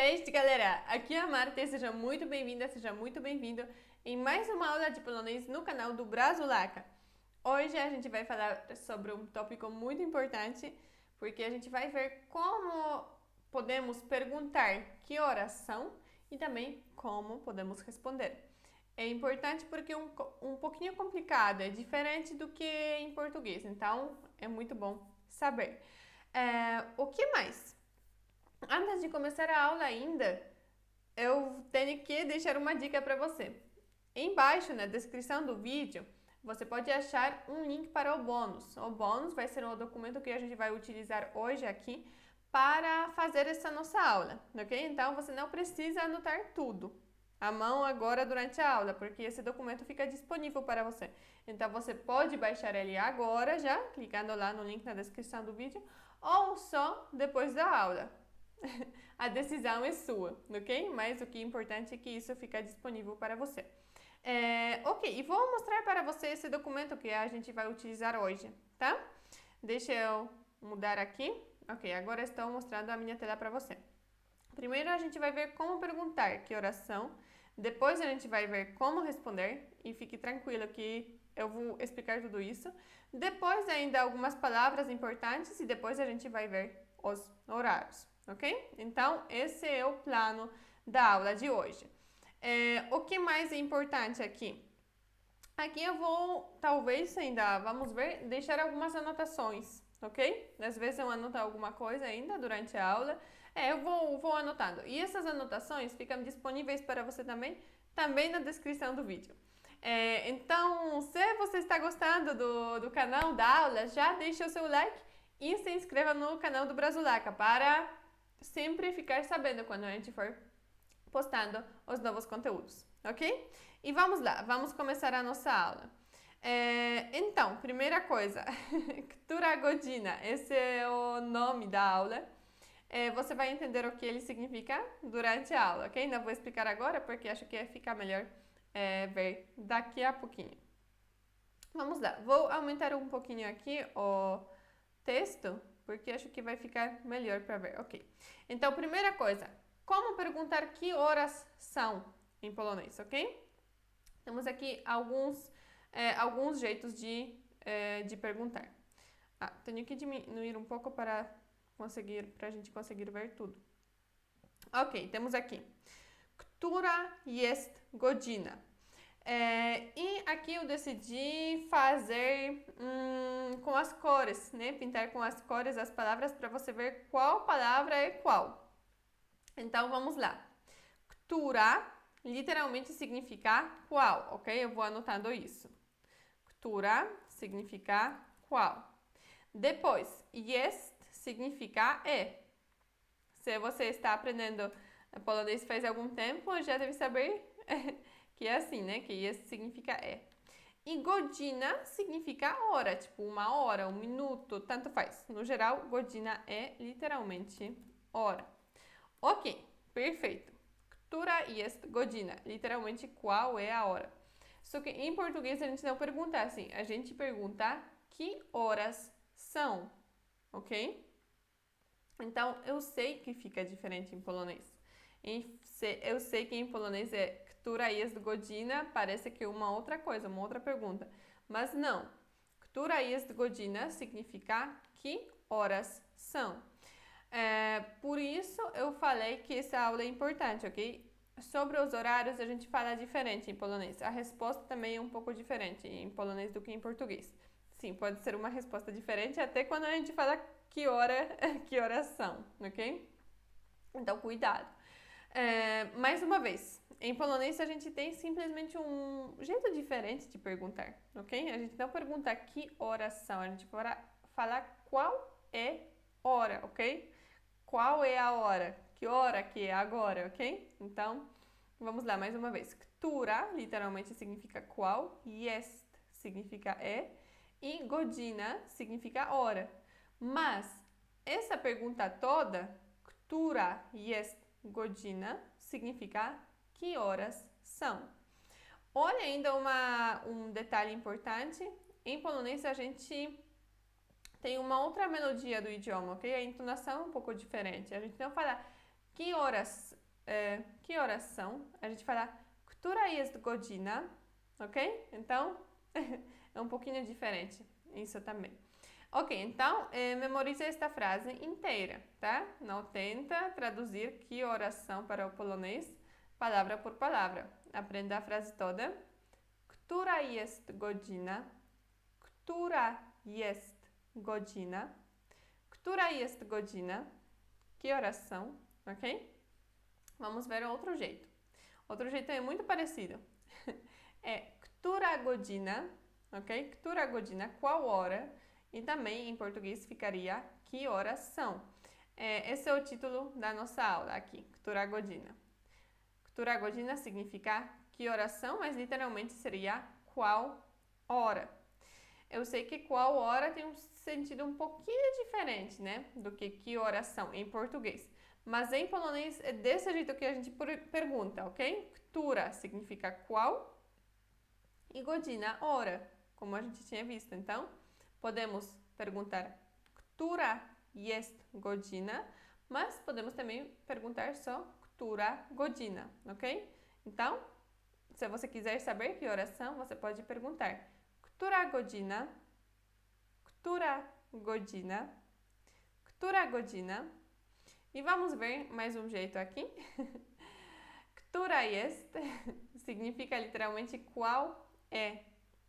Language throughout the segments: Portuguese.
Cześć, galera! Aqui é a Marta e seja muito bem-vinda, seja muito bem-vindo em mais uma aula de polonês no canal do Brazuleca. Hoje a gente vai falar sobre um tópico muito importante, porque a gente vai ver como podemos perguntar que horas são e também como podemos responder. É importante porque é um pouquinho complicado, é diferente do que em português, então é muito bom saber. O que mais? Antes de começar a aula ainda, eu tenho que deixar uma dica para você. Embaixo na descrição do vídeo, você pode achar um link para o bônus. O bônus vai ser o documento que a gente vai utilizar hoje aqui para fazer essa nossa aula, ok? Então você não precisa anotar tudo à mão agora durante a aula, porque esse documento fica disponível para você. Então você pode baixar ele agora já, clicando lá no link na descrição do vídeo, ou só depois da aula. A decisão é sua, ok? Mas o que é importante é que isso fica disponível para você. Ok, e vou mostrar para você esse documento que a gente vai utilizar hoje, tá? Deixa eu mudar aqui. Ok, agora estou mostrando a minha tela para você. Primeiro a gente vai ver como perguntar que oração, depois a gente vai ver como responder, e fique tranquilo que eu vou explicar tudo isso. Depois ainda algumas palavras importantes e depois a gente vai ver os horários, ok? Então, esse é o plano da aula de hoje. O que mais é importante aqui? Aqui eu vou, talvez ainda, vamos ver, deixar algumas anotações, ok? Às vezes eu anoto alguma coisa ainda durante a aula. Eu vou anotando. E essas anotações ficam disponíveis para você também na descrição do vídeo. Então, se você está gostando do canal, da aula, já deixe o seu like e se inscreva no canal do Brazuleca para sempre ficar sabendo quando a gente for postando os novos conteúdos, ok? E vamos lá, vamos começar a nossa aula. Então, primeira coisa, Która godzina, esse é o nome da aula. Você vai entender o que ele significa durante a aula, ok? Não vou explicar agora porque acho que vai ficar melhor ver daqui a pouquinho. Vamos lá, vou aumentar um pouquinho aqui o texto porque acho que vai ficar melhor para ver, ok? Então, primeira coisa, como perguntar que horas são em polonês, ok? Temos aqui alguns jeitos de perguntar. Tenho que diminuir um pouco para a gente conseguir ver tudo. Ok, temos aqui. Która jest godzina? E aqui eu decidi fazer com as cores, né? Pintar com as cores as palavras para você ver qual palavra é qual. Então vamos lá. Która literalmente significa qual, ok? Eu vou anotando isso. Która significa qual. Depois, jest significa é. Se você está aprendendo polonês faz algum tempo, já deve saber que é assim, né? Que jest significa é. E godzina significa hora, tipo uma hora, um minuto, tanto faz. No geral, godzina é literalmente hora. Ok, perfeito. Która jest godzina? Literalmente, qual é a hora? Só que em português a gente não pergunta assim, a gente pergunta que horas são, ok? Então, eu sei que fica diferente em polonês. Eu sei que em polonês é która jest godzina, parece que é uma outra coisa, uma outra pergunta. Mas não. Która jest godzina significa que horas são. Por isso eu falei que essa aula é importante, ok? Sobre os horários a gente fala diferente em polonês. A resposta também é um pouco diferente em polonês do que em português. Sim, pode ser uma resposta diferente até quando a gente fala que horas são, ok? Então, cuidado. Mais uma vez, em polonês a gente tem simplesmente um jeito diferente de perguntar, ok? A gente não pergunta que horas são, a gente fala qual é hora, ok? Qual é a hora? Que hora que é agora, ok? Então, vamos lá mais uma vez. Która literalmente significa qual, jest significa é e godzina significa hora. Mas essa pergunta toda, która jest godzina, significa que horas são. Olha ainda um detalhe importante. Em polonês a gente tem uma outra melodia do idioma, ok? A entonação é um pouco diferente. A gente não fala que horas que horas são, a gente fala która jest godzina, ok? Então, é um pouquinho diferente isso também. Ok, então, memorize esta frase inteira, tá? Não tenta traduzir que horas são para o polonês, palavra por palavra. Aprenda a frase toda. Która jest godzina? Która jest godzina? Która jest godzina? Que horas são, ok? Vamos ver outro jeito. Outro jeito é muito parecido. É która godzina, ok? Która godzina, qual hora? E também em português ficaria que horas são. Esse é o título da nossa aula aqui, która godzina. Która godzina significa que horas são, mas literalmente seria qual hora. Eu sei que qual hora tem um sentido um pouquinho diferente, né, do que horas são em português. Mas em polonês é desse jeito que a gente pergunta, ok? Która significa qual e godzina, hora, como a gente tinha visto. Então, podemos perguntar która jest godzina, mas podemos também perguntar só która godzina, ok? Então, se você quiser saber que horas são, você pode perguntar która godzina, która godzina, która godzina. E vamos ver mais um jeito aqui. Która jest significa literalmente qual é,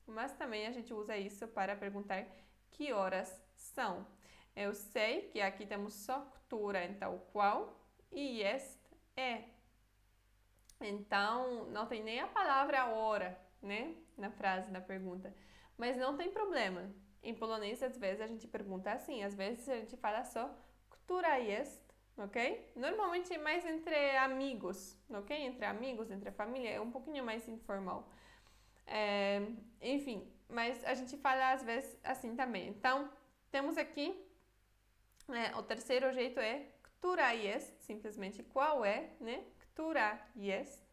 mas também a gente usa isso para perguntar que horas são. Eu sei que aqui temos só która, então qual, e jest é. Então, não tem nem a palavra hora, né, na frase da pergunta. Mas não tem problema. Em polonês, às vezes a gente pergunta assim, às vezes a gente fala só która jest, ok? Normalmente é mais entre amigos, ok? Entre amigos, entre a família, é um pouquinho mais informal. Enfim, mas a gente fala às vezes assim também. Então, temos aqui, o terceiro jeito é która jest, simplesmente qual é, né? Która jest.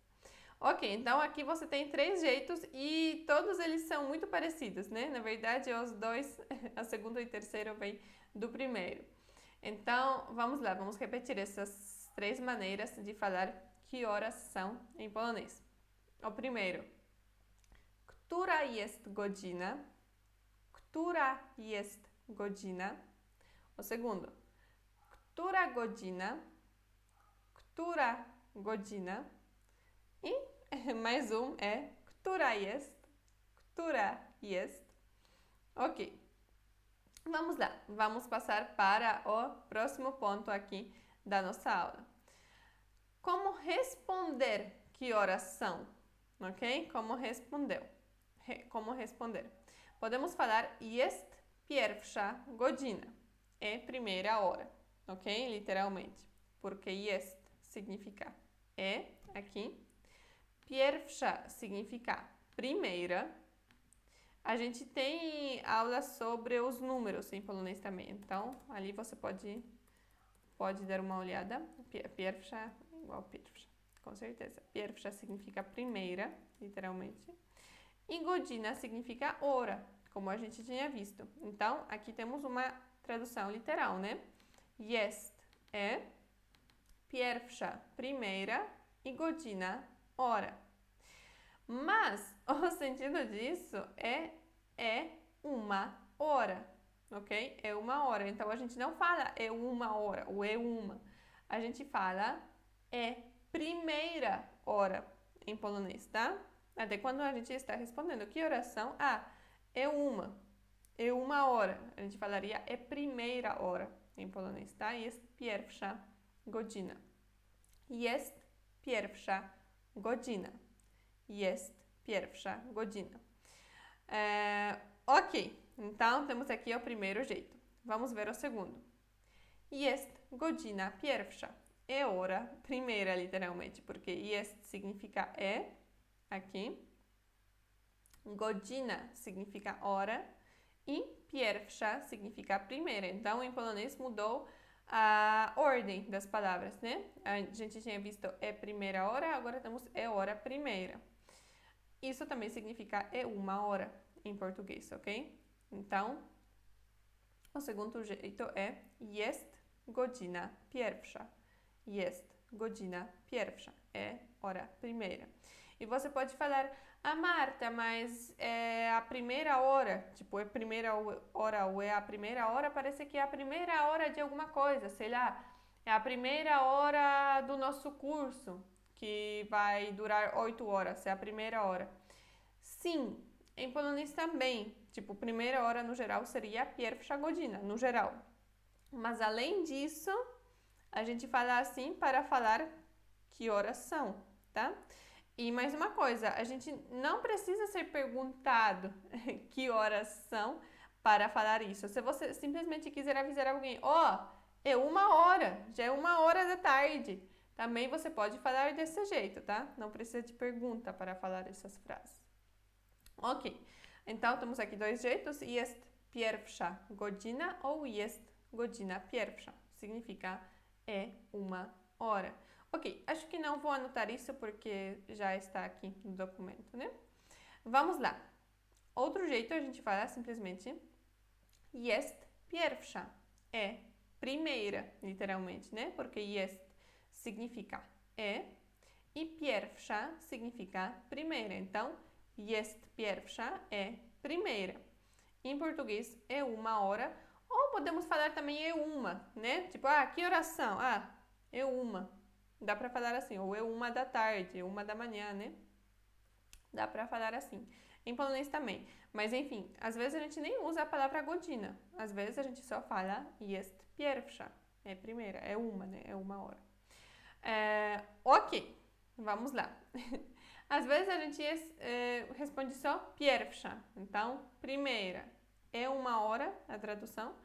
Ok, então aqui você tem 3 jeitos e todos eles são muito parecidos, né? Na verdade, os dois, a segundo e terceiro, vem do primeiro. Então, vamos lá, vamos repetir essas 3 maneiras de falar que horas são em polonês. O primeiro, która jest godzina? Która jest godzina? O segundo, która godzina? Która godzina? E mais um é która jest? Która jest? Ok. Vamos lá, vamos passar para o próximo ponto aqui da nossa aula. Como responder que horas são? Ok? Como responder? Podemos falar jest pierwsza godzina. É primeira hora. Ok? Literalmente. Porque jest significa é aqui. Pierwsza significa primeira. A gente tem aula sobre os números em polonês também. Então, ali você pode dar uma olhada. Pierwsza igual pierwsza, com certeza. Pierwsza significa primeira, literalmente. E godzina significa hora, como a gente tinha visto. Então, aqui temos uma tradução literal, né? Jest é, pierwsza, primeira, e godzina, hora. Mas o sentido disso é uma hora, ok? É uma hora. Então, a gente não fala é uma hora ou é uma. A gente fala é primeira hora em polonês, tá? Até quando a gente está respondendo que horas são? É uma hora. A gente falaria é primeira hora em polonês, tá? Jest pierwsza godzina. Jest pierwsza godzina. Jest pierwsza godzina. Ok, então temos aqui o primeiro jeito. Vamos ver o segundo. Jest godzina pierwsza. É hora primeira, literalmente, porque jest significa é, aqui. Godzina significa hora e pierwsza significa primeira. Então, em polonês mudou a ordem das palavras, né? A gente tinha visto é primeira hora, agora temos é hora primeira. Isso também significa é uma hora em português, ok? Então, o segundo jeito é jest godzina pierwsza. Jest godzina pierwsza. É hora primeira. E você pode falar, Marta, mas é a primeira hora, tipo, é primeira hora ou é a primeira hora, parece que é a primeira hora de alguma coisa, sei lá, é a primeira hora do nosso curso, que vai durar 8 horas, é a primeira hora. Sim, em polonês também, tipo, primeira hora no geral seria pierwsza godzina, no geral. Mas além disso, a gente fala assim para falar que horas são, tá? E mais uma coisa, a gente não precisa ser perguntado que horas são para falar isso. Se você simplesmente quiser avisar alguém, é 1 hora, já é 1 hora da tarde. Também você pode falar desse jeito, tá? Não precisa de pergunta para falar essas frases. Ok, então temos aqui 2 jeitos. Jest pierwsza godzina ou jest godzina pierwsza. Significa é 1 hora. Ok, acho que não vou anotar isso porque já está aqui no documento, né? Vamos lá. Outro jeito a gente fala simplesmente jest pierwsza. É primeira, literalmente, né? Porque jest significa é e pierwsza significa primeira. Então, jest pierwsza é primeira. Em português é 1 hora. Ou podemos falar também é uma, né? Tipo, que horas são? É 1. Dá para falar assim, ou é 1 da tarde, 1 da manhã, né? Dá para falar assim. Em polonês também. Mas enfim, às vezes a gente nem usa a palavra godzina. Às vezes a gente só fala jest pierwsza. É primeira, é 1, né? É 1 hora. Ok, vamos lá. Às vezes a gente responde só pierwsza. Então, primeira. É 1 hora a tradução.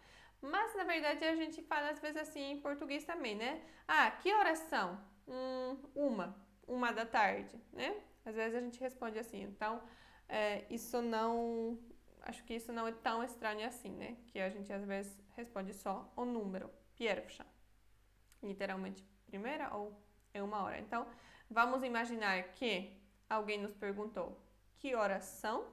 Mas, na verdade, a gente fala às vezes assim em português também, né? Que horas são? 1 da tarde, né? Às vezes a gente responde assim. Então, isso não... Acho que isso não é tão estranho assim, né? Que a gente às vezes responde só o número, pierwsza. Literalmente, primeira ou é 1 hora. Então, vamos imaginar que alguém nos perguntou que horas são.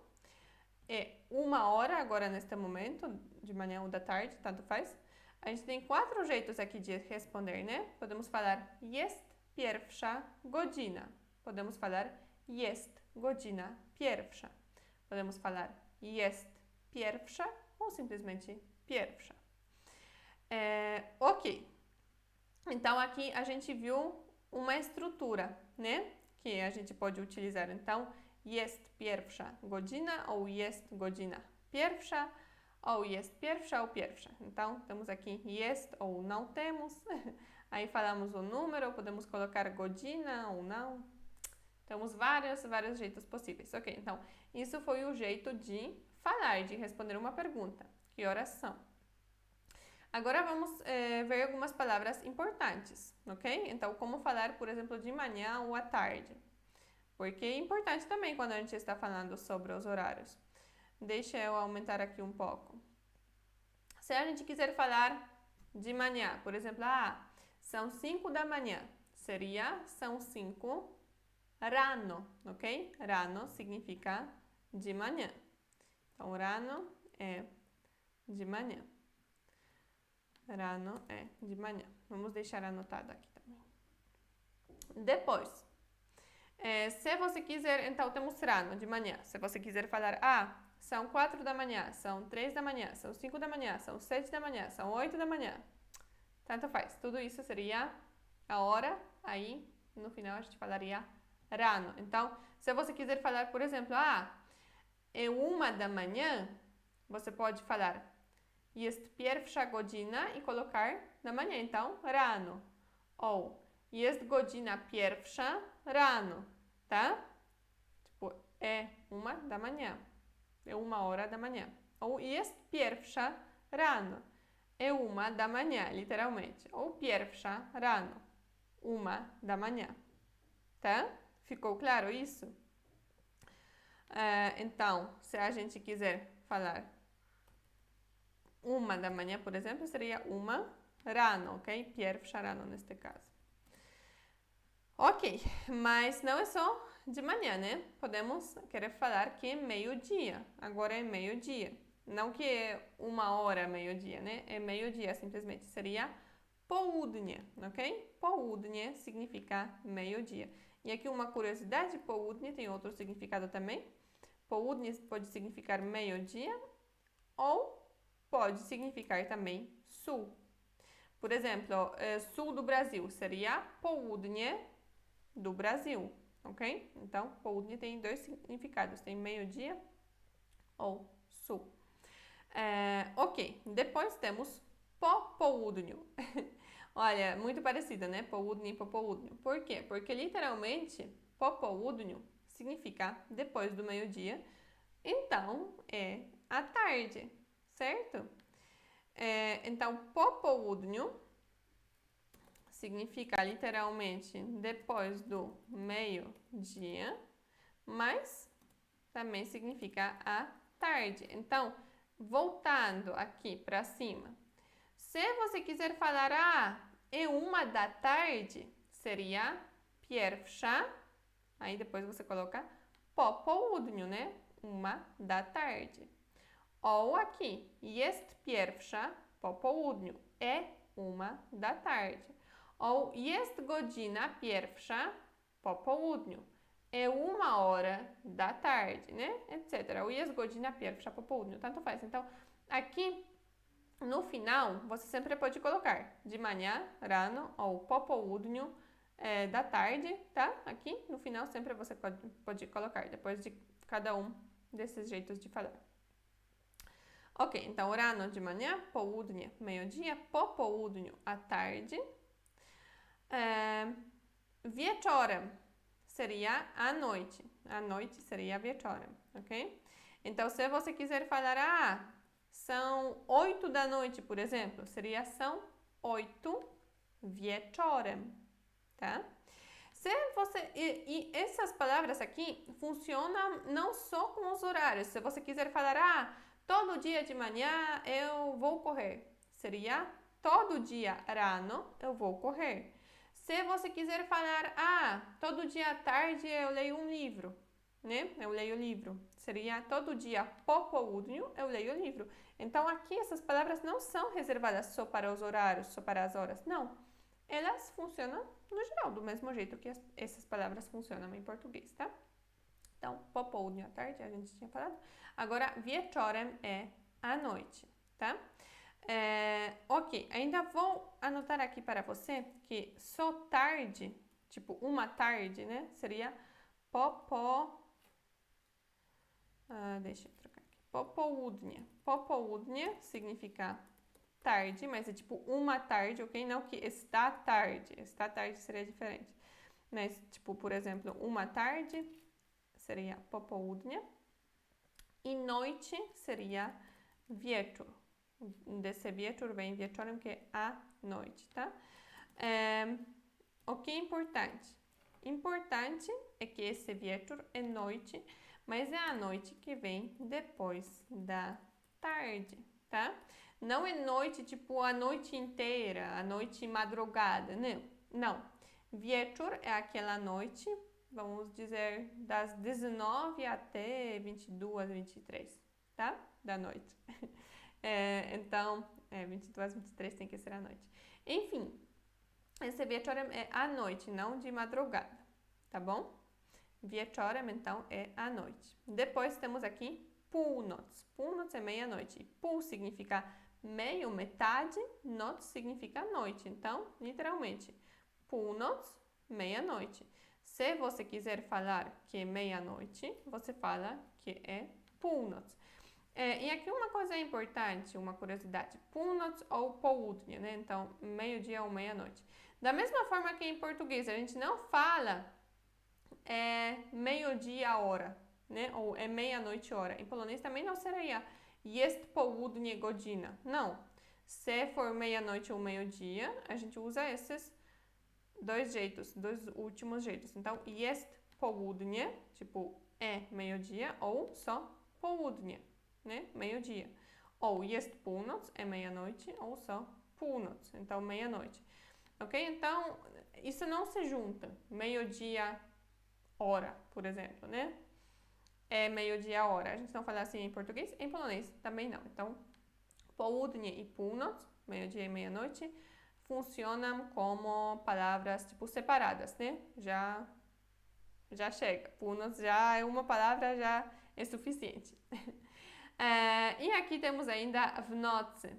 É 1 hora agora neste momento, de manhã ou da tarde, tanto faz. A gente tem 4 jeitos aqui de responder, né? Podemos falar jest pierwsza godzina. Podemos falar jest godzina pierwsza. Podemos falar jest pierwsza ou simplesmente pierwsza. Ok. Então, aqui a gente viu uma estrutura, né? Que a gente pode utilizar. Então, jest pierwsza godzina ou jest godzina pierwsza ou jest pierwsza ou pierwsza. Então, temos aqui jest ou não temos. Aí falamos o número, podemos colocar godzina ou não. Temos vários jeitos possíveis. Ok, então, isso foi o jeito de falar, de responder uma pergunta. Que horas são? Agora vamos ver algumas palavras importantes, ok? Então, como falar, por exemplo, de manhã ou à tarde. Porque é importante também quando a gente está falando sobre os horários. Deixa eu aumentar aqui um pouco. Se a gente quiser falar de manhã, por exemplo, são 5 da manhã, seria são 5 rano, ok? Rano significa de manhã. Então, rano é de manhã. Rano é de manhã. Vamos deixar anotado aqui também. Depois, se você quiser, então temos rano, de manhã. Se você quiser falar, são 4 da manhã, são 3 da manhã, são 5 da manhã, são 7 da manhã, são 8 da manhã. Tanto faz. Tudo isso seria a hora, aí no final a gente falaria rano. Então, se você quiser falar, por exemplo, é 1 da manhã, você pode falar jest pierwsza godzina e colocar na manhã, então rano. Ou jest godzina pierwsza rano, tá? Tipo, é 1 da manhã. É 1 hora da manhã. Ou jest pierwsza rano. É 1 da manhã, literalmente. Ou pierwsza rano. 1 da manhã. Tá? Ficou claro isso? Então, se a gente quiser falar 1 da manhã, por exemplo, seria 1 rano, ok? Pierwsza rano neste caso. Ok, mas não é só de manhã, né? Podemos querer falar que é meio-dia. Agora é meio-dia. Não que é 1 hora meio-dia, né? É meio-dia simplesmente. Seria południe, ok? południe significa meio-dia. E aqui uma curiosidade, południe tem outro significado também. Południe pode significar meio-dia ou pode significar também sul. Por exemplo, sul do Brasil seria południe do Brasil, ok? Então, południe tem dois significados, tem meio-dia ou sul. Ok, depois temos po południu. Olha, muito parecida, né? Południe e po południu. Por quê? Porque literalmente po południu significa depois do meio-dia, então é à tarde, certo? Então, po południu significa literalmente depois do meio-dia, mas também significa à tarde. Então, voltando aqui para cima, se você quiser falar, é 1 da tarde, seria pierwsza, aí depois você coloca po południu, né? 1 da tarde. Ou aqui, jest pierwsza po południu, é 1 da tarde. Ou jest godzina pierwsza po południu, é 1 hora da tarde, né? Etc. Ou jest godzina pierwsza po południu, tanto faz. Então, aqui no final, você sempre pode colocar de manhã, rano, ou po południu, da tarde, tá? Aqui no final sempre você pode colocar, depois de cada um desses jeitos de falar. Ok, então rano de manhã, południe, meio-dia, po południu, à tarde. Wieczorem seria à noite. À noite seria wieczorem, ok? Então, se você quiser falar, são 8 da noite, por exemplo, seria são 8 wieczorem, tá? Se você, e essas palavras aqui funcionam não só com os horários. Se você quiser falar, todo dia de manhã eu vou correr, seria todo dia rano eu vou correr. Se você quiser falar, todo dia à tarde eu leio um livro, né? Eu leio livro. Seria todo dia po południu eu leio livro. Então, aqui essas palavras não são reservadas só para os horários, só para as horas. Não. Elas funcionam no geral, do mesmo jeito que essas palavras funcionam em português, tá? Então, po południu à tarde, a gente tinha falado. Agora, wieczorem é à noite, tá? Ok, ainda vou anotar aqui para você que só tarde, tipo 1 tarde, né? Seria deixa eu trocar aqui. Popołudnie. Popołudnie significa tarde, mas é tipo 1 tarde, ok? Não que está tarde. Está tarde seria diferente. Mas, tipo, por exemplo, 1 tarde seria popołudnie. E noite seria wieczór. Desse wieczór vem wieczorem, que é à noite, tá? O que é importante? Importante é que esse wieczór é noite, mas é a noite que vem depois da tarde, tá? Não é noite, tipo, a noite inteira, a noite madrugada, não. Não. Wieczór é aquela noite, vamos dizer, das 19 até 22, 23, tá? Da noite. Então, 22, 23 tem que ser à noite. Enfim, esse wieczorem é à noite, não de madrugada, tá bom? Wieczorem, então, é à noite. Depois temos aqui północ. Północ é meia-noite. Pół significa meio, metade, noc significa noite. Então, literalmente, północ, meia-noite. Se você quiser falar que é meia-noite, você fala que é północ. E aqui uma coisa importante, uma curiosidade. Północ ou południe, né? Então, meio-dia ou meia-noite. Da mesma forma que em português, a gente não fala meio-dia hora, né? Ou é meia-noite hora. Em polonês também não seria jest południe godzina. Não. Se for meia-noite ou meio-dia, a gente usa esses dois jeitos, dois últimos jeitos. Então, jest południe, tipo, é meio-dia, ou só południe, né? Meio-dia. Ou jest północ, é meia-noite, ou só północ, então meia-noite. Ok? Então, isso não se junta. Meio-dia, hora, por exemplo, né? É meio-dia, hora. A gente não fala assim em português, em polonês também não. Então, południe e północ, meio-dia e meia-noite, funcionam como palavras tipo separadas, né? Já chega. Północ já é uma palavra, já é suficiente. E aqui temos ainda w nocy.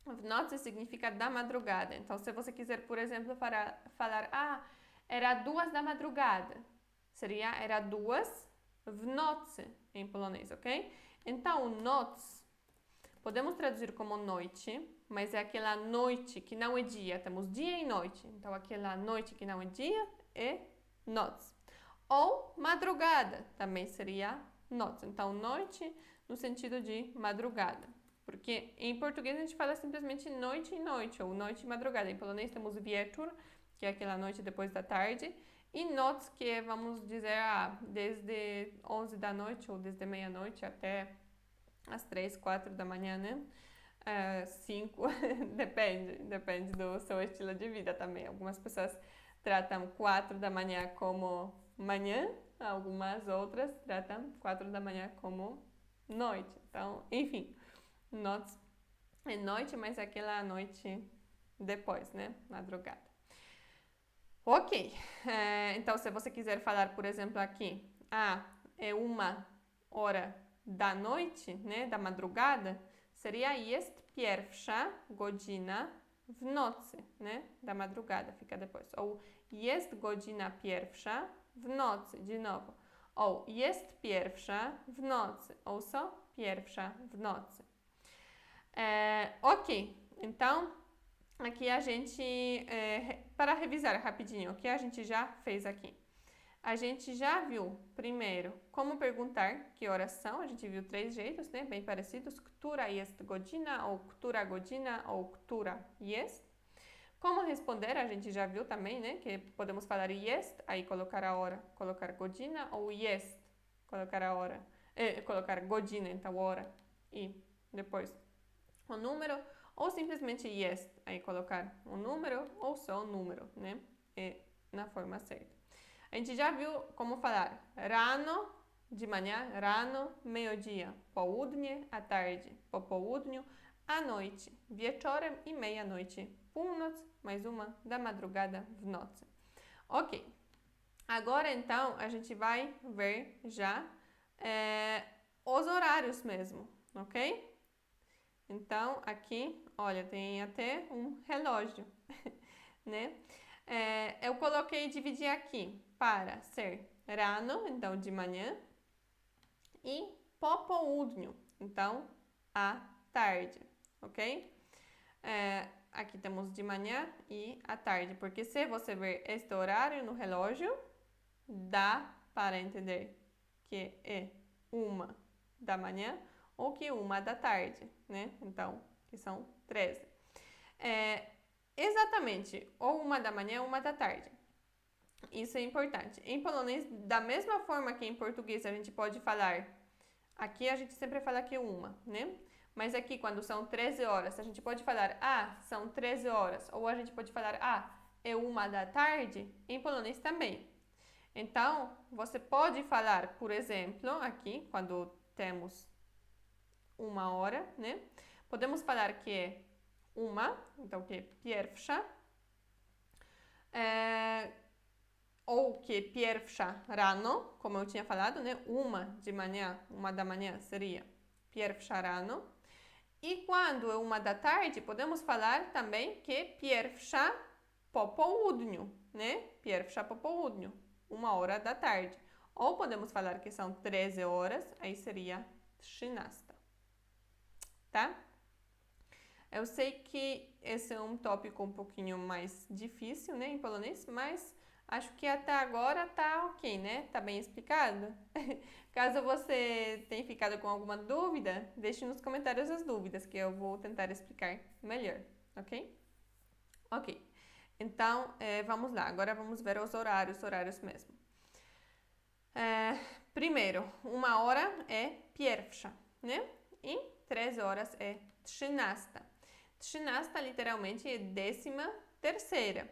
W nocy significa da madrugada. Então, se você quiser, por exemplo, falar, era 2 da madrugada, seria era 2 w nocy em polonês, ok? Então, noc podemos traduzir como noite, mas é aquela noite que não é dia. Temos dia e noite. Então, aquela noite que não é dia é noc. Ou madrugada, também seria noc. Então, noite no sentido de madrugada. Porque em português a gente fala simplesmente noite e noite, ou noite e madrugada. Em polonês temos wieczór, que é aquela noite depois da tarde, e noc, que é, vamos dizer, desde 11 da noite, ou desde meia-noite até às 3, 4 da manhã, né? 5, depende do seu estilo de vida também. Algumas pessoas tratam 4 da manhã como manhã, algumas outras tratam 4 da manhã como noite. Então, enfim, noc é noite, mas é aquela noite depois, né? Madrugada. Ok, então se você quiser falar, por exemplo, aqui, é 1h da noite, né? Da madrugada, seria jest pierwsza godzina w nocy, né? Da madrugada, fica depois. Ou jest godzina pierwsza w nocy, de novo. Ou jest pierwsza w nocy, ou só pierwsza w nocy. Ok, então aqui a gente, para revisar rapidinho, o que a gente já fez aqui? A gente já viu, primeiro, como perguntar que horas são. A gente viu 3 jeitos, né? Bem parecidos. Która jest godzina, ou która godzina, ou która jest. Como responder, a gente já viu também, né? Que podemos falar jest, aí colocar a hora, colocar godzina, ou jest, colocar a hora, colocar godzina, então hora, e depois o número, ou simplesmente jest, aí colocar o número, ou só o número, né? Na forma certa. A gente já viu como falar rano, de manhã, rano, meio-dia, południe, à tarde, po południu, à noite, wieczorem e meia-noite, północ, mais uma, da madrugada, w nocy. Ok. Agora, então, a gente vai ver já os horários mesmo, ok? Então, aqui, olha, tem até um relógio, né? Eu coloquei dividi aqui para ser rano, então de manhã, e po południu, então à tarde, ok? Aqui temos de manhã e à tarde, porque se você ver este horário no relógio, dá para entender que é 1 da manhã ou que 1 da tarde, né? Então, que são 13. Exatamente, ou 1 da manhã ou 1 da tarde. Isso é importante. Em polonês, da mesma forma que em português a gente pode falar, aqui a gente sempre fala que é 1, né? Mas aqui, quando são 13 horas, a gente pode falar, são 13 horas. Ou a gente pode falar, é 1 da tarde. Em polonês também. Então, você pode falar, por exemplo, aqui, quando temos 1 hora, né? Podemos falar que é 1, então que é pierwsza, ou que é pierwsza rano, como eu tinha falado, né? 1 de manhã, 1 da manhã seria pierwsza rano. E quando é 1 da tarde, podemos falar também que é pierwsza po południu, né? Pierwsza po południu, 1 hora da tarde. Ou podemos falar que são 13 horas, aí seria 13. Tá? Eu sei que esse é um tópico um pouquinho mais difícil, né, em polonês, mas acho que até agora tá ok, né? Tá bem explicado? Caso você tenha ficado com alguma dúvida, deixe nos comentários as dúvidas, que eu vou tentar explicar melhor, ok? Ok, então vamos lá, agora vamos ver os horários mesmo. Primeiro, 1 hora é pierwsza, né? E 13 horas é 13. 13 literalmente é 13ª.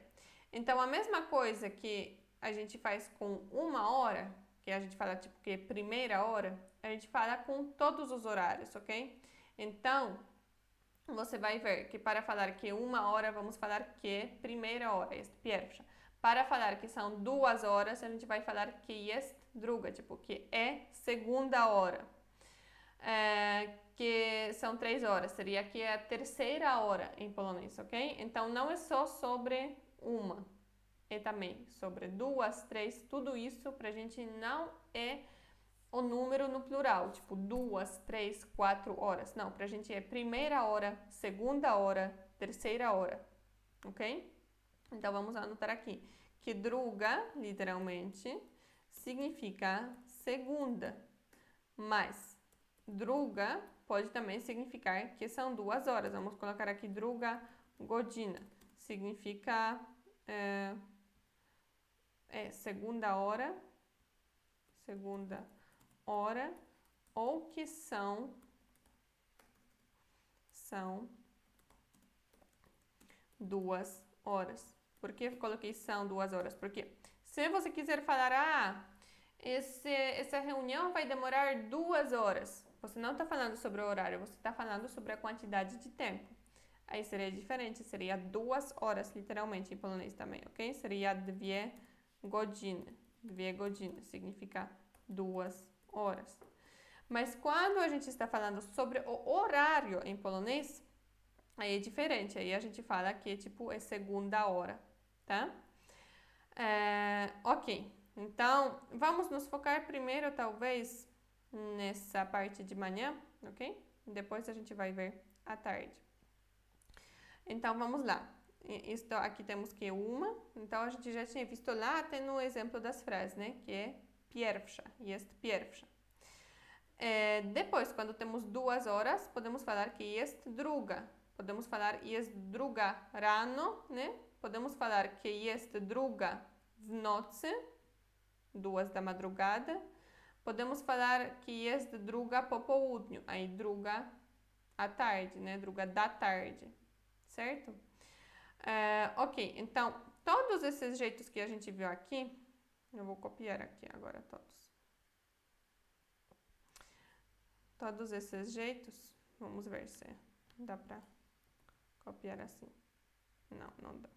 Então, a mesma coisa que a gente faz com 1 hora, que a gente fala tipo que é primeira hora, a gente fala com todos os horários, ok? Então, você vai ver que para falar que 1 hora, vamos falar que primeira hora, jest pierwsza. Para falar que são 2 horas, a gente vai falar que jest druga, tipo, que é segunda hora. Que são 3 horas, seria que é a terceira hora em polonês, ok? Então, não é só sobre uma, é também sobre 2, 3, tudo isso pra gente não é o número no plural, tipo 2, 3, 4 horas. Não, pra gente é primeira hora, segunda hora, terceira hora, ok? Então, vamos anotar aqui que druga, literalmente, significa segunda, mas druga pode também significar que são 2 horas. Vamos colocar aqui druga godzina. Significa segunda hora, ou que são 2 horas. Por que eu coloquei são 2 horas? Porque se você quiser falar, essa reunião vai demorar 2 horas, você não está falando sobre o horário, você está falando sobre a quantidade de tempo. Aí seria diferente, seria 2 horas, literalmente, em polonês também, ok? Seria 2 godziny. 2 godziny significa 2 horas. Mas quando a gente está falando sobre o horário em polonês, aí é diferente. Aí a gente fala que tipo é segunda hora, tá? Ok. Então, vamos nos focar primeiro, talvez, nessa parte de manhã, ok? Depois a gente vai ver à tarde. Então, vamos lá. Isto aqui temos que uma. Então, a gente já tinha visto lá até no exemplo das frases, né? Que é pierwsza, jest pierwsza. Depois, quando temos 2 horas, podemos falar que jest druga. Podemos falar jest druga rano, né? Podemos falar que jest druga w nocy, 2 da madrugada. Podemos falar que jest druga po południu, aí druga à tarde, né? Druga da tarde, certo? Ok, então, todos esses jeitos que a gente viu aqui, eu vou copiar aqui agora todos. Todos esses jeitos, vamos ver se dá pra copiar assim. Não, não dá.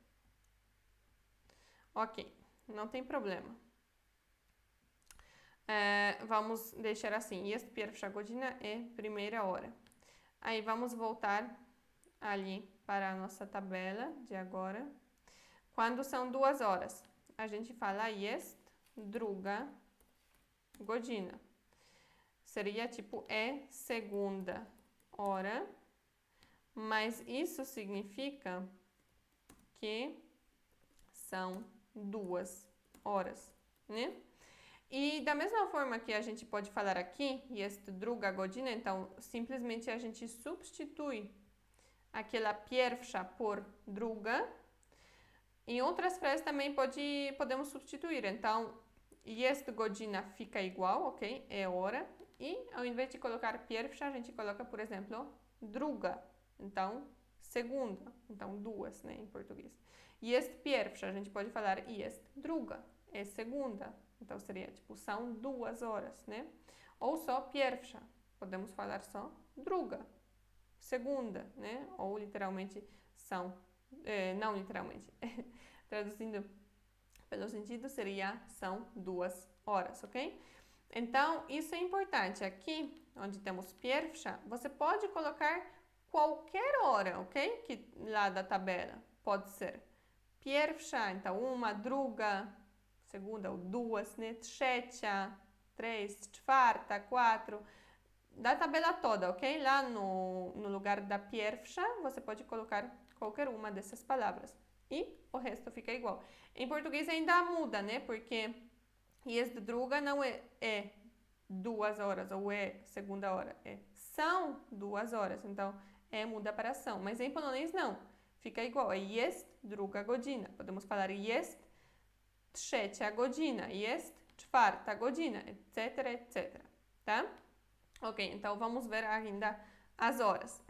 Ok, não tem problema. Vamos deixar assim, jest pierwsza godzina é primeira hora. Aí vamos voltar ali para a nossa tabela de agora. Quando são 2 horas, a gente fala jest druga godzina. Seria tipo é segunda hora, mas isso significa que são 2 horas, né? E da mesma forma que a gente pode falar aqui, jest druga godzina, então simplesmente a gente substitui aquela pierwsza por druga. Em outras frases também podemos substituir, então jest godzina fica igual, ok? É hora. E ao invés de colocar pierwsza, a gente coloca, por exemplo, druga. Então, segunda. Então, 2, né, em português. Jest pierwsza, a gente pode falar jest druga. É segunda. Então, seria, tipo, são 2 horas, né? Ou só pierwsza. Podemos falar só druga. Segunda, né? Ou literalmente são... não literalmente. Traduzindo pelo sentido, seria são 2 horas, ok? Então, isso é importante. Aqui, onde temos pierwsza, você pode colocar qualquer hora, ok? Que lá da tabela. Pode ser pierwsza, então uma, druga, segunda ou 2, né? Trzecia, 3, czwarta, 4. Da tabela toda, ok? Lá no lugar da pierwsza, você pode colocar qualquer uma dessas palavras. E o resto fica igual. Em português ainda muda, né? Porque jest druga não é 2 horas ou é segunda hora. São 2 horas. Então, muda para ação. Mas em polonês não. Fica igual. É jest druga godzina. Podemos falar jest trzecia godzina. Jest czwarta godzina. Etc, etc. Tá? Ok, então vamos ver ainda as horas.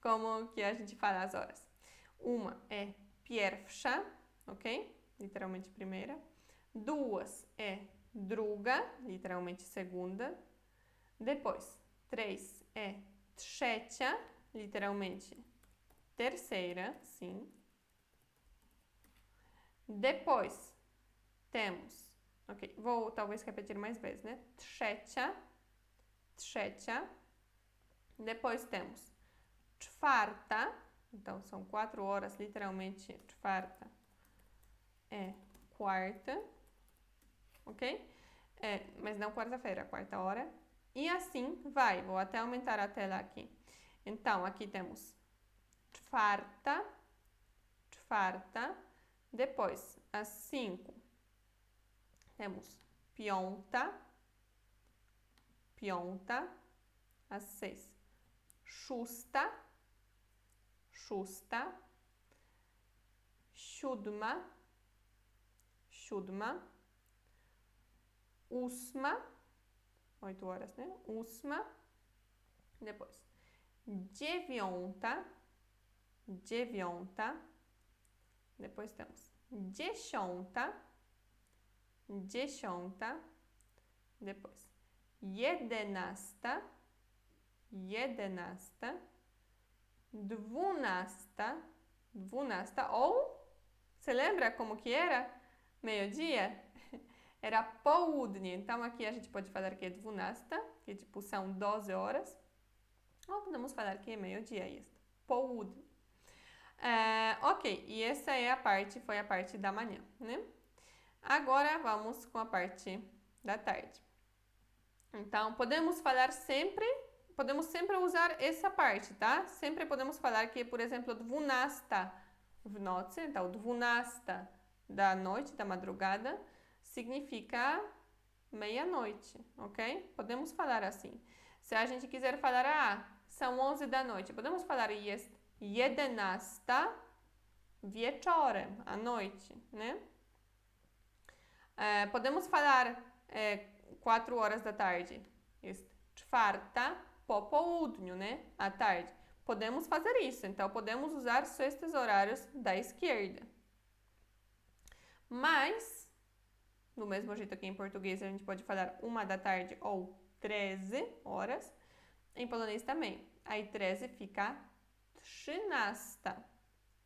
Como que a gente fala as horas. Uma é pierwsza, ok? Literalmente primeira. 2 é druga, literalmente segunda. Depois, 3 é trzecia, literalmente, terceira, sim. Depois, temos, ok, vou talvez repetir mais vezes, né? Trzecia, trzecia. Depois temos czwarta, então são 4 horas, literalmente, czwarta é quarta, ok? Mas não quarta-feira, quarta hora. E assim vai, vou até aumentar a tela aqui. Então, aqui temos czwarta, czwarta. Depois, às 5, temos piąta, piąta. Às 6, szósta, szósta. Siódma, siódma. Ósma, 8 horas, né? Ósma. Depois, dziewiąta, dziewiąta. Depois temos dziesiąta, dziesiąta. Depois, jedenasta, jedenasta. Dwunasta, dwunasta. Ou, você lembra como que era? Meio-dia? Era południe. Então, aqui a gente pode falar que é dwunasta, que tipo são 12 horas. Ou podemos falar que é meio-dia, isso. Południe. Ok, e essa é foi a parte da manhã, né? Agora vamos com a parte da tarde. Então, podemos sempre usar essa parte, tá? Sempre podemos falar que, por exemplo, dwunasta w nocy, então dwunasta da noite, da madrugada, significa meia-noite, ok? Podemos falar assim. Se a gente quiser falar, são 11 da noite, podemos falar jest 11 wieczorem, à noite, né? Podemos falar 4 horas da tarde, jest czwarta po południu, né? À tarde. Podemos fazer isso, então podemos usar só estes horários da esquerda. Mas, do mesmo jeito que em português a gente pode falar 1 da tarde ou 13 horas, em polonês também. Aí 13 fica trzynasta.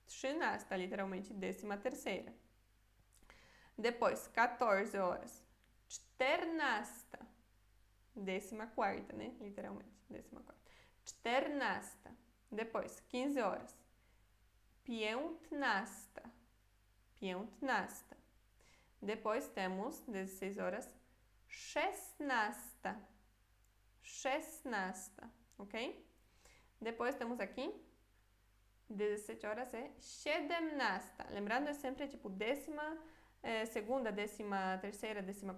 Trzynasta, literalmente, 13ª. Depois, 14 horas. Czternasta. 14ª, né? Literalmente, 14ª. Czternasta. Depois, 15 horas. Piętnasta. Piętnasta. Depois temos 16 horas. Szesnasta. Szesnasta. Ok? Depois temos aqui 17 horas é siedemnasta. Lembrando, é sempre tipo 12ª, 13ª,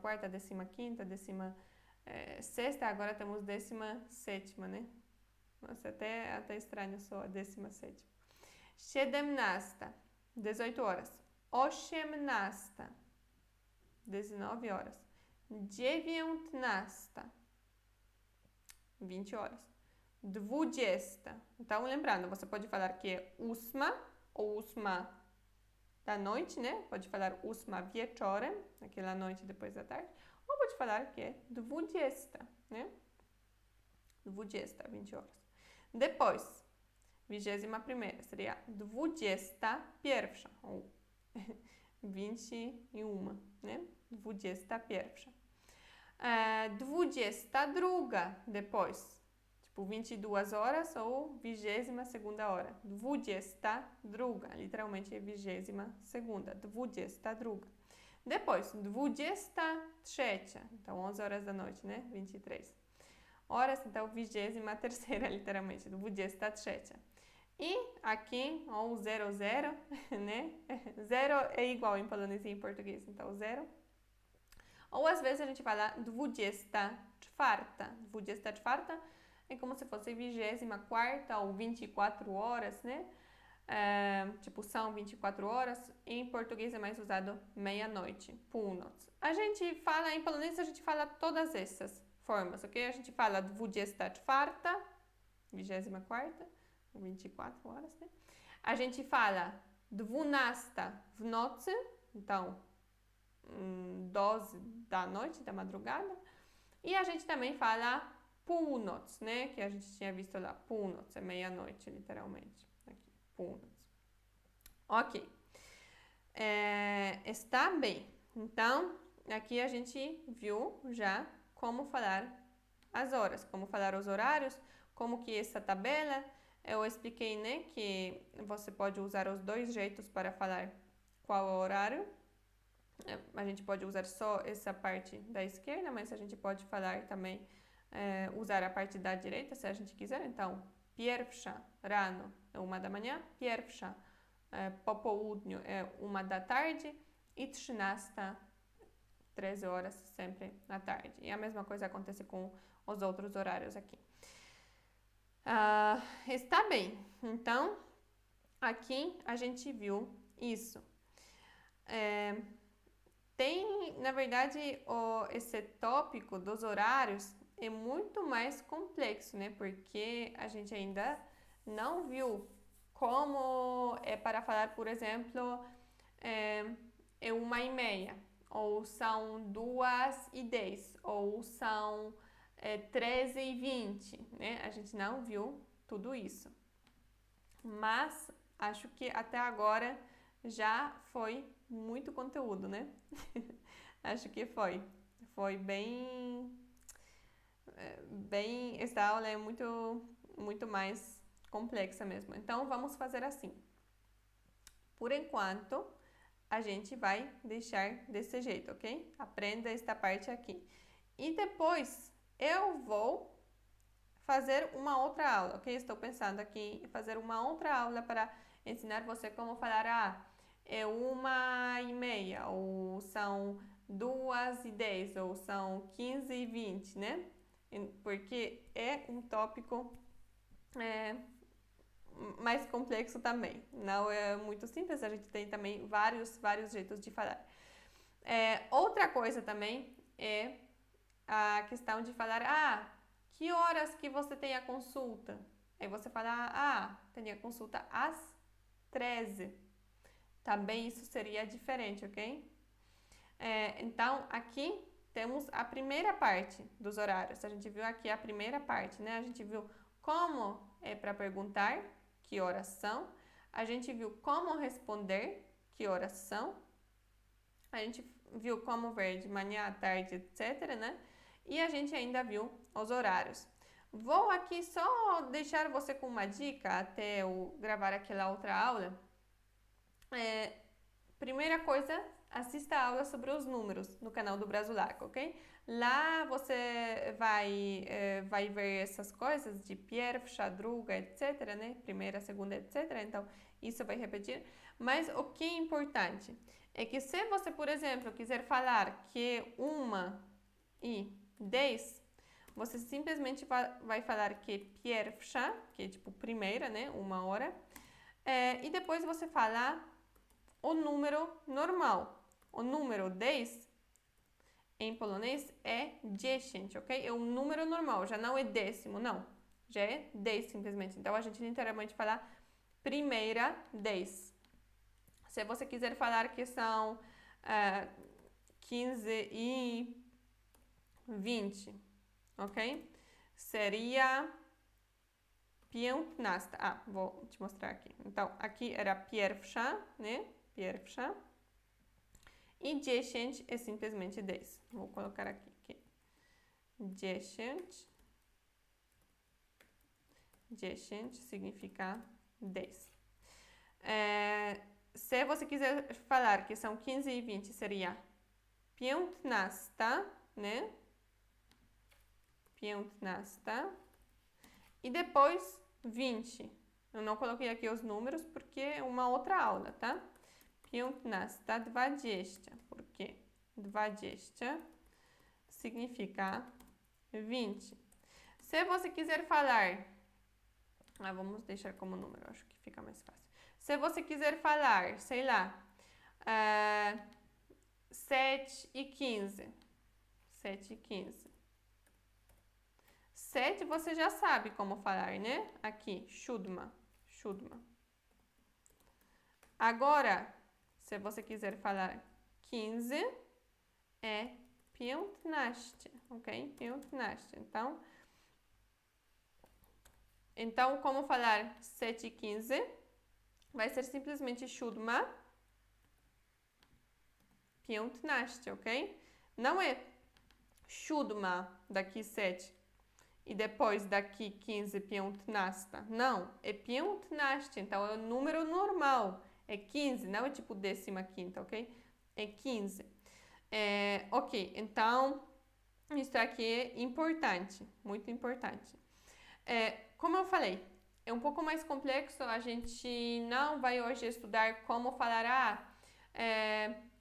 14ª, 15ª, 16ª. Agora temos 17ª, né? Nossa, até estranho só a 17ª. Siedemnasta, 18 horas. Osiemnasta, 19 horas. Dziewiętnasta, 20 horas. Dwudziesta. Então, lembrando, você pode falar que é ósma ou ósma da noite, né? Pode falar ósma wieczorem, aquela noite depois da tarde. Ou pode falar que é dwudziesta, né? Dwudziesta, 20 horas. Depois, 21ª seria 21ª ou 21, né? 21ª. 22ª depois, tipo 22 horas ou 22ª hora. 22ª, literalmente é 22ª. 22ª. Depois, 23ª, então 11 horas da noite, né? 23 horas, então 23ª, literalmente, 23ª. E aqui, ou 00, né? 0 é igual em polonês e em português, então 0. Ou às vezes a gente fala 24ª. 24ª é como se fosse 24ª ou 24 horas, né? Tipo, são 24 horas. Em português é mais usado meia-noite, północ. A gente fala, em polonês a gente fala todas essas formas, ok? A gente fala 24ª, 24ª, 24 horas, né? A gente fala 12ª w nocy, então 12 da noite, da madrugada. E a gente também fala północ, né? Que a gente tinha visto lá, północ, é meia-noite, literalmente. Aqui, północ. Ok. Está bem. Então, aqui a gente viu já como falar as horas, como falar os horários, como que essa tabela, eu expliquei, né, que você pode usar os dois jeitos para falar qual é o horário. A gente pode usar só essa parte da esquerda, mas a gente pode falar também, usar a parte da direita, se a gente quiser. Então, pierwsza rano é 1 da manhã, pierwsza po południu é 1 da tarde e 13 13 horas sempre na tarde. E a mesma coisa acontece com os outros horários aqui. Está bem. Então, aqui a gente viu isso. Tem, na verdade, esse tópico dos horários é muito mais complexo, né? Porque a gente ainda não viu como é para falar, por exemplo, é 1h30, ou são 2h10, ou são 13h20, né? A gente não viu tudo isso. Mas acho que até agora já foi muito conteúdo, né? Acho que foi. Foi bem... Essa aula é muito mais complexa mesmo. Então, vamos fazer assim. Por enquanto, a gente vai deixar desse jeito, ok? Aprenda esta parte aqui. E depois, eu vou fazer uma outra aula, ok? Estou pensando aqui em fazer uma outra aula para ensinar você como falar, é 1h30, ou são 2h10, ou são 15h20, né? Porque é um tópico mais complexo também. Não é muito simples, a gente tem também vários jeitos de falar. Outra coisa também é a questão de falar, que horas que você tem a consulta? Aí você fala, tem a consulta às 13. Também isso seria diferente, ok? Então, aqui temos a primeira parte dos horários. A gente viu aqui a primeira parte, né? A gente viu como é para perguntar que horas são. A gente viu como responder que horas são. A gente viu como ver de manhã, à tarde, etc, né? E a gente ainda viu os horários. Vou aqui só deixar você com uma dica até eu gravar aquela outra aula. Primeira coisa, assista a aula sobre os números no canal do Brasulac, ok? Lá você vai ver essas coisas de pierwsza, druga, etc, né? Primeira, segunda, etc. Então, isso vai repetir. Mas o que é importante é que se você, por exemplo, quiser falar que 1h10, você simplesmente vai falar que pierwsza, que é tipo primeira, né? 1 hora. E depois você fala o número normal. O número 10, em polonês, é 10, ok? É um número normal, já não é décimo, não. Já é 10 simplesmente. Então, a gente literalmente fala primeira 10. Se você quiser falar que são 15h20, ok? Seria 15. Vou te mostrar aqui. Então, aqui era pierwsza, né? Pierwsza. E 10 é simplesmente 10. Vou colocar aqui. 10. 10 significa 10. Se você quiser falar que são 15h20, seria 15, né? 15. E depois 20. Eu não coloquei aqui os números porque é uma outra aula, tá? 15, 20, porque 20 significa 20. Se você quiser falar, vamos deixar como número, acho que fica mais fácil. Se você quiser falar, sei lá, 7h15. 7h15. 7 você já sabe como falar, né? Aqui, siódma. Agora, se você quiser falar 15, é 15, ok? 15. Então, Então, como falar 7:15? Vai ser simplesmente 7:15, ok? Não é 7 daqui 7 e depois daqui 15:15. Não, é 15, então é o número normal. É 15, não é tipo 15ª, ok? É 15. Ok, então isso aqui é importante, muito importante. Como eu falei, é um pouco mais complexo, a gente não vai hoje estudar como falar,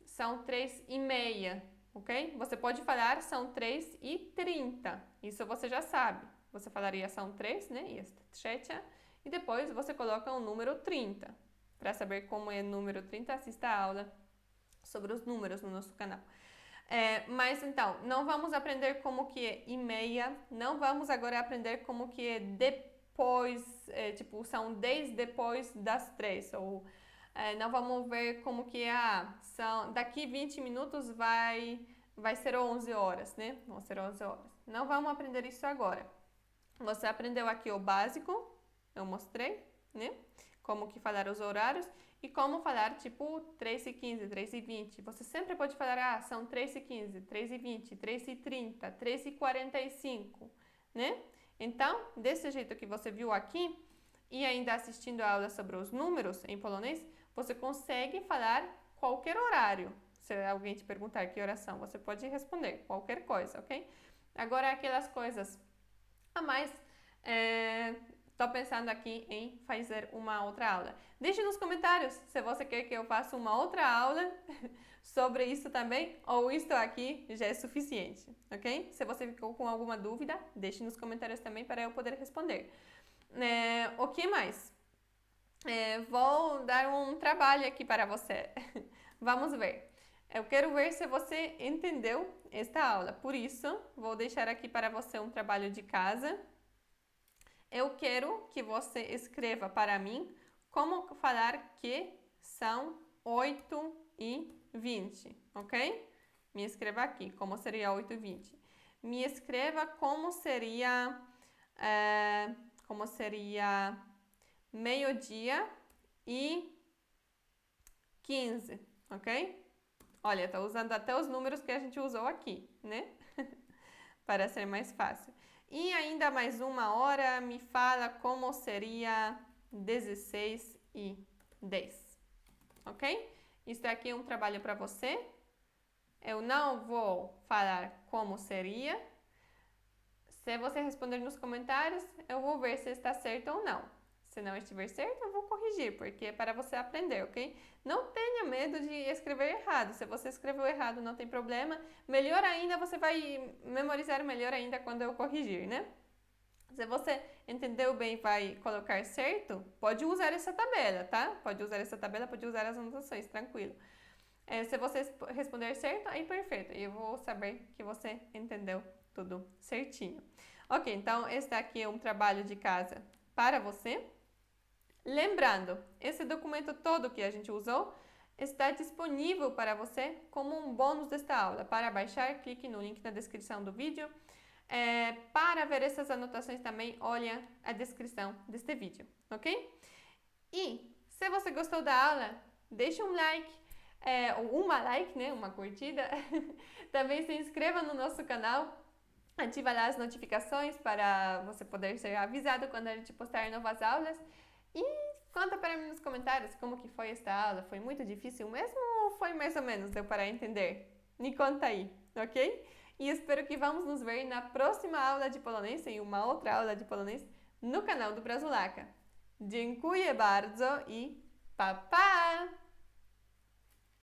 são 3:30, ok? Você pode falar são 3:30, isso você já sabe. Você falaria são 3, né? E depois você coloca o número 30. Para saber como é o número 30, assista a aula sobre os números no nosso canal. Mas então, não vamos aprender como que é e meia, não vamos agora aprender como que é depois, tipo, são 10 depois das 3, ou não vamos ver como que é, daqui 20 minutos vai ser 11 horas, né? Vão ser 11 horas. Não vamos aprender isso agora. Você aprendeu aqui o básico, eu mostrei, né? Como que falar os horários. E como falar, tipo, 3:15, 3:20. Você sempre pode falar, são 3:15, 3:20, 3:30, 3:45, né? Então, desse jeito que você viu aqui, e ainda assistindo a aula sobre os números em polonês, você consegue falar qualquer horário. Se alguém te perguntar que oração, você pode responder qualquer coisa, ok? Agora, aquelas coisas a mais, estou pensando aqui em fazer uma outra aula. Deixe nos comentários se você quer que eu faça uma outra aula sobre isso também, ou isto aqui já é suficiente, ok? Se você ficou com alguma dúvida, deixe nos comentários também para eu poder responder. O que mais? Vou dar um trabalho aqui para você. Vamos ver. Eu quero ver se você entendeu esta aula. Por isso, vou deixar aqui para você um trabalho de casa. Eu quero que você escreva para mim como falar que são 8:20, ok? Me escreva aqui como seria 8:20. Me escreva como seria meio-dia e 15, ok? Olha, estou usando até os números que a gente usou aqui, né? Para ser mais fácil. E ainda mais uma hora, me fala como seria 16:10, ok? Isso aqui é um trabalho para você. Eu não vou falar como seria. Se você responder nos comentários, eu vou ver se está certo ou não. Se não estiver certo, eu vou corrigir, porque é para você aprender, ok? Não tenha medo de escrever errado. Se você escreveu errado, não tem problema. Melhor ainda, você vai memorizar melhor ainda quando eu corrigir, né? Se você entendeu bem e vai colocar certo, pode usar essa tabela, tá? Pode usar essa tabela, pode usar as anotações, tranquilo. Se você responder certo, aí perfeito. Eu vou saber que você entendeu tudo certinho. Ok, então este aqui é um trabalho de casa para você. Lembrando, esse documento todo que a gente usou está disponível para você como um bônus desta aula. Para baixar, clique no link na descrição do vídeo. Para ver essas anotações também, olha a descrição deste vídeo, ok? E se você gostou da aula, deixa um like, né? Uma curtida. Também se inscreva no nosso canal. Ativa lá as notificações para você poder ser avisado quando a gente postar novas aulas. E conta para mim nos comentários como que foi esta aula. Foi muito difícil mesmo ou foi mais ou menos? Deu para entender? Me conta aí, ok? E espero que vamos nos ver na próxima aula de polonês, em uma outra aula de polonês, no canal do Brazulaca. Dziękuję bardzo i pa pa!